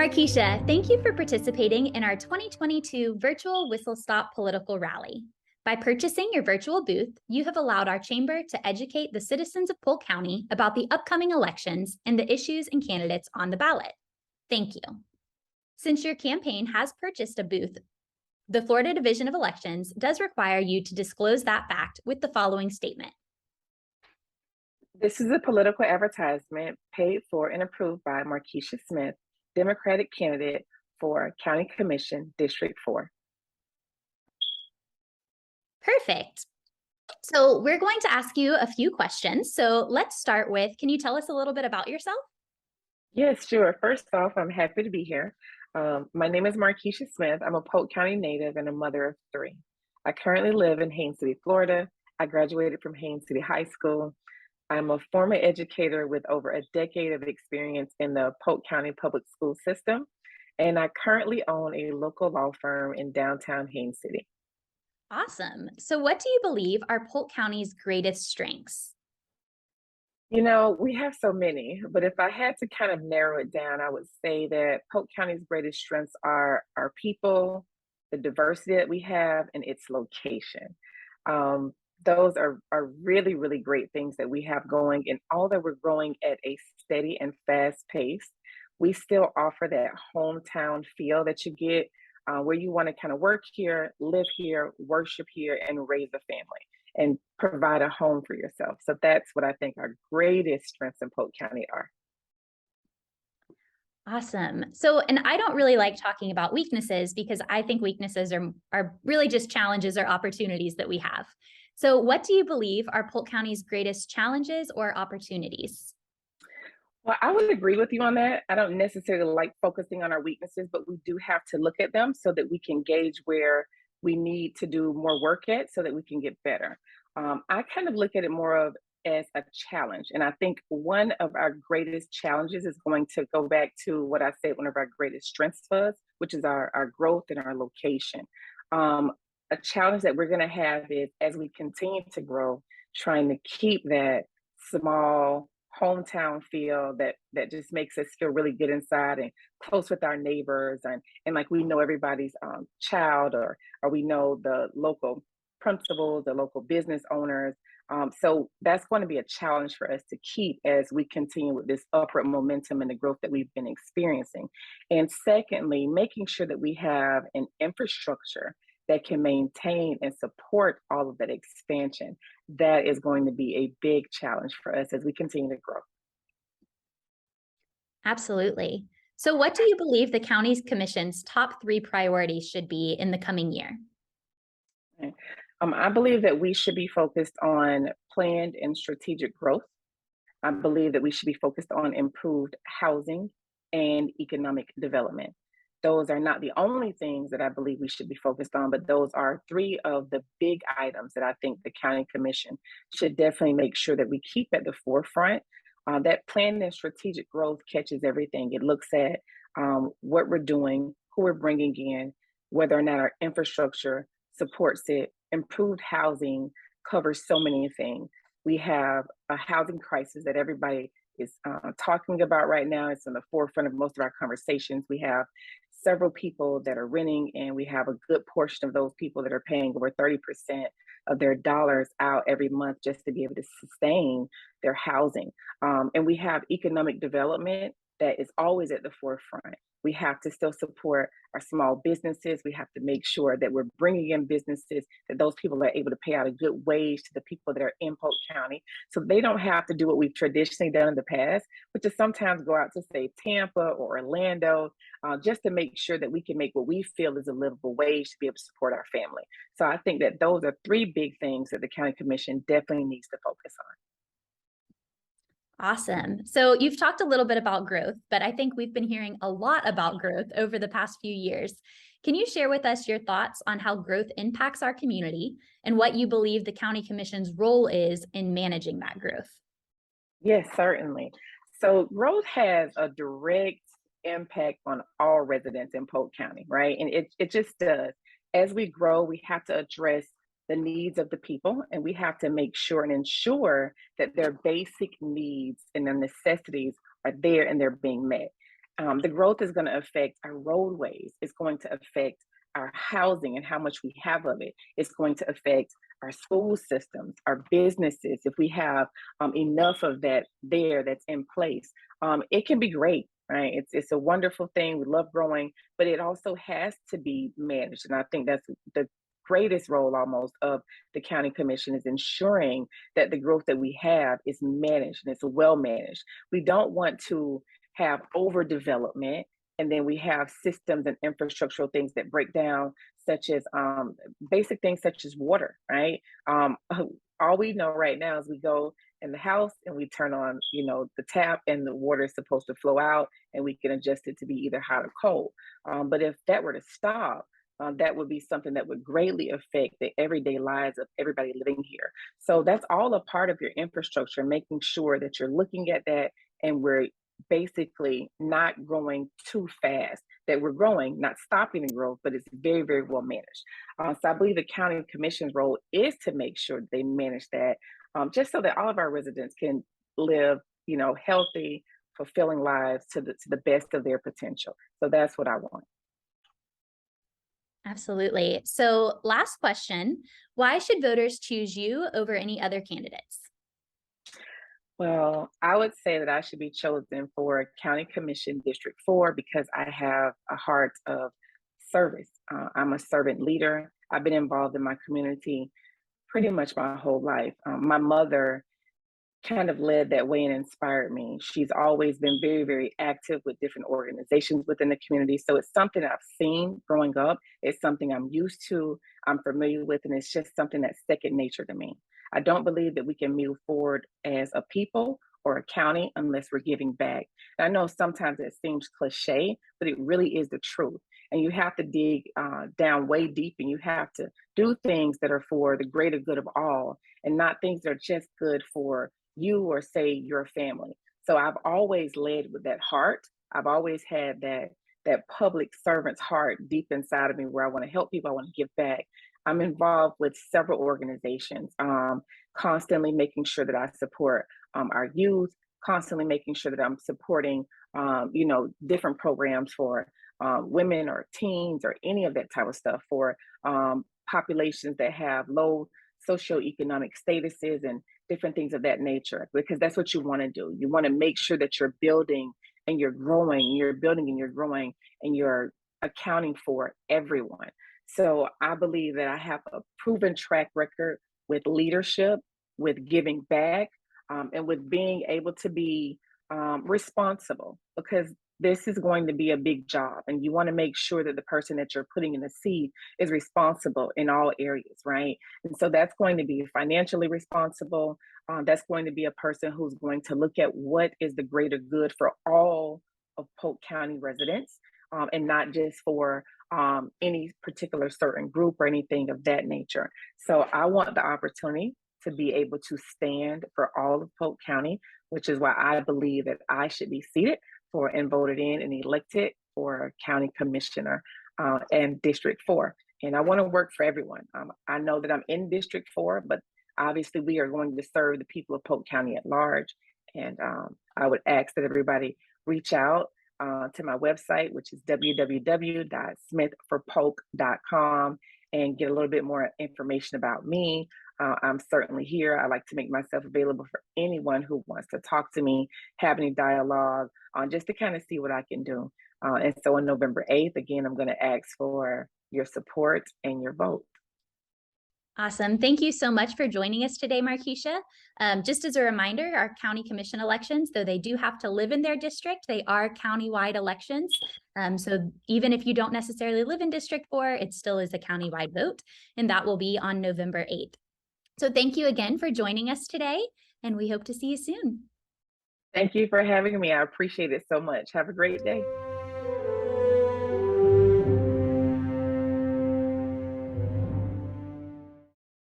Markeishia, thank you for participating in our 2022 virtual WhistleStop political rally. By purchasing your virtual booth, you have allowed our chamber to educate the citizens of Polk County about the upcoming elections and the issues and candidates on the ballot. Thank you. Since your campaign has purchased a booth, the Florida Division of Elections does require you to disclose that fact with the following statement. This is a political advertisement paid for and approved by Markeishia Smith, Democratic candidate for County Commission, District 4. Perfect. So we're going to ask you a few questions. So let's start with, can you tell us a little bit about yourself? Yes, sure. First off, I'm happy to be here. My name is Markeishia Smith. I'm a Polk County native and a mother of 3. I currently live in Haines City, Florida. I graduated from Haines City High School. I'm a former educator with over a decade of experience in the Polk County public school system, and I currently own a local law firm in downtown Haines City. Awesome. So what do you believe are Polk County's greatest strengths? You know, we have so many, but if I had to kind of narrow it down, I would say that Polk County's greatest strengths are our people, the diversity that we have, and its location. Um, those are really, really great things that we have going, and although we're growing at a steady and fast pace, we still offer that hometown feel that you get where you want to kind of work here, live here, worship here, and raise a family and provide a home for yourself. So that's what I think our greatest strengths in Polk County are. Awesome. So, and I don't really like talking about weaknesses because I think weaknesses are really just challenges or opportunities that we have. So what do you believe are Polk County's greatest challenges or opportunities? Well, I would agree with you on that. I don't necessarily like focusing on our weaknesses, but we do have to look at them so that we can gauge where we need to do more work at so that we can get better. I kind of look at it more of as a challenge. And I think one of our greatest challenges is going to go back to what I said, one of our greatest strengths was, which is our growth and our location. A challenge that we're going to have is as we continue to grow, trying to keep that small hometown feel that just makes us feel really good inside and close with our neighbors and like we know everybody's child or we know the local principals, the local business owners. So that's going to be a challenge for us to keep as we continue with this upward momentum and the growth that we've been experiencing. And secondly, making sure that we have an infrastructure that can maintain and support all of that expansion. That is going to be a big challenge for us as we continue to grow. Absolutely. So what do you believe the county's commission's top 3 priorities should be in the coming year? Okay. I believe that we should be focused on planned and strategic growth. I believe that we should be focused on improved housing and economic development. Those are not the only things that I believe we should be focused on, but those are 3 of the big items that I think the County Commission should definitely make sure that we keep at the forefront. That planned and strategic growth catches everything. It looks at what we're doing, who we're bringing in, whether or not our infrastructure supports it. Improved housing covers so many things. We have a housing crisis that everybody is talking about right now. It's in the forefront of most of our conversations. We have several people that are renting, and we have a good portion of those people that are paying over 30% of their dollars out every month just to be able to sustain their housing. And we have economic development that is always at the forefront. We have to still support our small businesses. We have to make sure that we're bringing in businesses, that those people are able to pay out a good wage to the people that are in Polk County. So they don't have to do what we've traditionally done in the past, which is sometimes go out to say Tampa or Orlando, just to make sure that we can make what we feel is a livable wage to be able to support our family. So I think that those are 3 big things that the County Commission definitely needs to focus on. Awesome. So you've talked a little bit about growth, but I think we've been hearing a lot about growth over the past few years. Can you share with us your thoughts on how growth impacts our community and what you believe the County Commission's role is in managing that growth? Yes, certainly. So growth has a direct impact on all residents in Polk County, right? And it just does. As we grow, we have to address the needs of the people, and we have to make sure and ensure that their basic needs and their necessities are there and they're being met. The growth is going to affect our roadways. It's going to affect our housing and how much we have of it. It's going to affect our school systems, our businesses. If we have enough of that there that's in place, it can be great, right? It's a wonderful thing. We love growing, but it also has to be managed. And I think that's the greatest role almost of the county commission is ensuring that the growth that we have is managed and it's well managed. We don't want to have overdevelopment and then we have systems and infrastructural things that break down, such as basic things such as water, right? All we know right now is we go in the house and we turn on, the tap and the water is supposed to flow out and we can adjust it to be either hot or cold. But if that were to stop, that would be something that would greatly affect the everyday lives of everybody living here. So that's all a part of your infrastructure, making sure that you're looking at that and we're basically not growing too fast, that we're growing, not stopping the growth, but it's very, very well managed. So I believe the county commission's role is to make sure they manage that, just so that all of our residents can live, healthy, fulfilling lives to the best of their potential. So that's what I want. Absolutely. So last question, why should voters choose you over any other candidates? Well, I would say that I should be chosen for County Commission District 4 because I have a heart of service. I'm a servant leader. I've been involved in my community pretty much my whole life. My mother kind of led that way and inspired me. She's always been very, very active with different organizations within the community. So it's something I've seen growing up. It's something I'm used to, I'm familiar with, and it's just something that's second nature to me. I don't believe that we can move forward as a people or a county unless we're giving back. And I know sometimes it seems cliche, but it really is the truth. And you have to dig down way deep and you have to do things that are for the greater good of all and not things that are just good for you or say your family. So I've always led with that heart. I've always had that public servant's heart deep inside of me where I want to help people, I want to give back. I'm involved with several organizations, constantly making sure that I support our youth, constantly making sure that I'm supporting, different programs for women or teens or any of that type of stuff for populations that have low socioeconomic statuses and different things of that nature, because that's what you want to do. You want to make sure that you're building and you're growing, you're building and you're growing and you're accounting for everyone. So I believe that I have a proven track record with leadership, with giving back, and with being able to be responsible because this is going to be a big job and you want to make sure that the person that you're putting in the seat is responsible in all areas, right? And so that's going to be financially responsible. That's going to be a person who's going to look at what is the greater good for all of Polk County residents, and not just for any particular certain group or anything of that nature. So I want the opportunity to be able to stand for all of Polk County, which is why I believe that I should be seated for and voted in and elected for county commissioner and District 4. And I want to work for everyone. I know that I'm in District 4, but obviously we are going to serve the people of Polk County at large. And I would ask that everybody reach out to my website, which is www.smithforpolk.com, and get a little bit more information about me. I'm certainly here. I like to make myself available for anyone who wants to talk to me, have any dialogue, just to kind of see what I can do. And so on November 8th, again, I'm going to ask for your support and your vote. Awesome. Thank you so much for joining us today, Markeishia. Just as a reminder, our county commission elections, though they do have to live in their district, they are countywide elections. So even if you don't necessarily live in District 4, it still is a countywide vote, and that will be on November 8th. So thank you again for joining us today, and we hope to see you soon. Thank you for having me. I appreciate it so much. Have a great day.